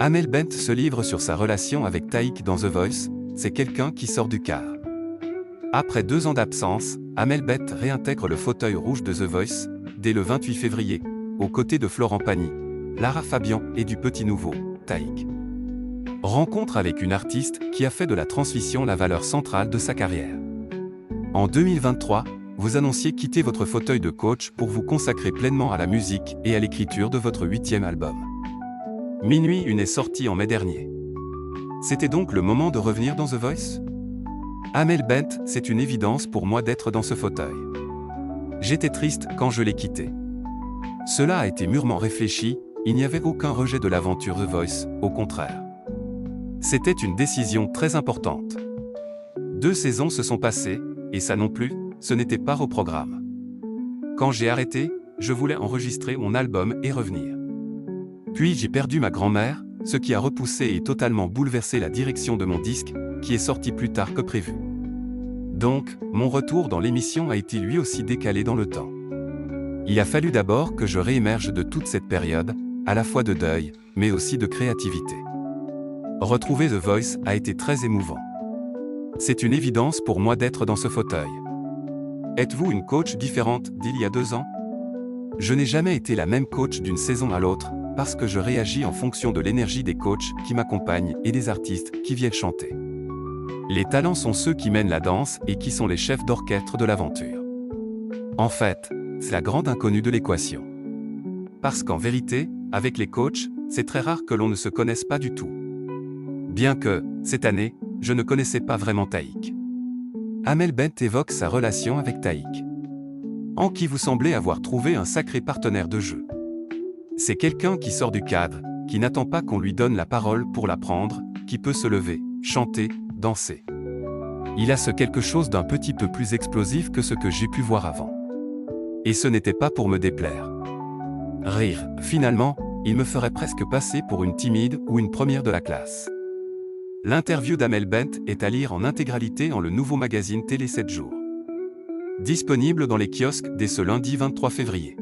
Amel Bent se livre sur sa relation avec Taïk dans The Voice, c'est quelqu'un qui sort du cadre. Après 2 ans d'absence, Amel Bent réintègre le fauteuil rouge de The Voice, dès le 28 février, aux côtés de Florent Pagny, Lara Fabian et du petit nouveau, Taïk. Rencontre avec une artiste qui a fait de la transmission la valeur centrale de sa carrière. En 2023, vous annonciez quitter votre fauteuil de coach pour vous consacrer pleinement à la musique et à l'écriture de votre 8e album. Minuit 1 est sorti en mai dernier. C'était donc le moment de revenir dans The Voice ? Amel Bent, c'est une évidence pour moi d'être dans ce fauteuil. J'étais triste quand je l'ai quitté. Cela a été mûrement réfléchi, il n'y avait aucun rejet de l'aventure The Voice, au contraire. C'était une décision très importante. 2 saisons se sont passées, et ça non plus, ce n'était pas au programme. Quand j'ai arrêté, je voulais enregistrer mon album et revenir. Puis j'ai perdu ma grand-mère, ce qui a repoussé et totalement bouleversé la direction de mon disque, qui est sorti plus tard que prévu. Donc, mon retour dans l'émission a été lui aussi décalé dans le temps. Il a fallu d'abord que je réémerge de toute cette période, à la fois de deuil, mais aussi de créativité. Retrouver The Voice a été très émouvant. C'est une évidence pour moi d'être dans ce fauteuil. Êtes-vous une coach différente d'il y a 2 ans ? Je n'ai jamais été la même coach d'une saison à l'autre, parce que je réagis en fonction de l'énergie des coachs qui m'accompagnent et des artistes qui viennent chanter. Les talents sont ceux qui mènent la danse et qui sont les chefs d'orchestre de l'aventure. En fait, c'est la grande inconnue de l'équation. Parce qu'en vérité, avec les coachs, c'est très rare que l'on ne se connaisse pas du tout. Bien que, cette année, je ne connaissais pas vraiment Taïk. Amel Bent évoque sa relation avec Taïk, en qui vous semblez avoir trouvé un sacré partenaire de jeu. C'est quelqu'un qui sort du cadre, qui n'attend pas qu'on lui donne la parole pour la prendre, qui peut se lever, chanter, danser. Il a ce quelque chose d'un petit peu plus explosif que ce que j'ai pu voir avant. Et ce n'était pas pour me déplaire. Rire, finalement, il me ferait presque passer pour une timide ou une première de la classe. L'interview d'Amel Bent est à lire en intégralité dans le nouveau magazine Télé 7 jours. Disponible dans les kiosques dès ce lundi 23 février.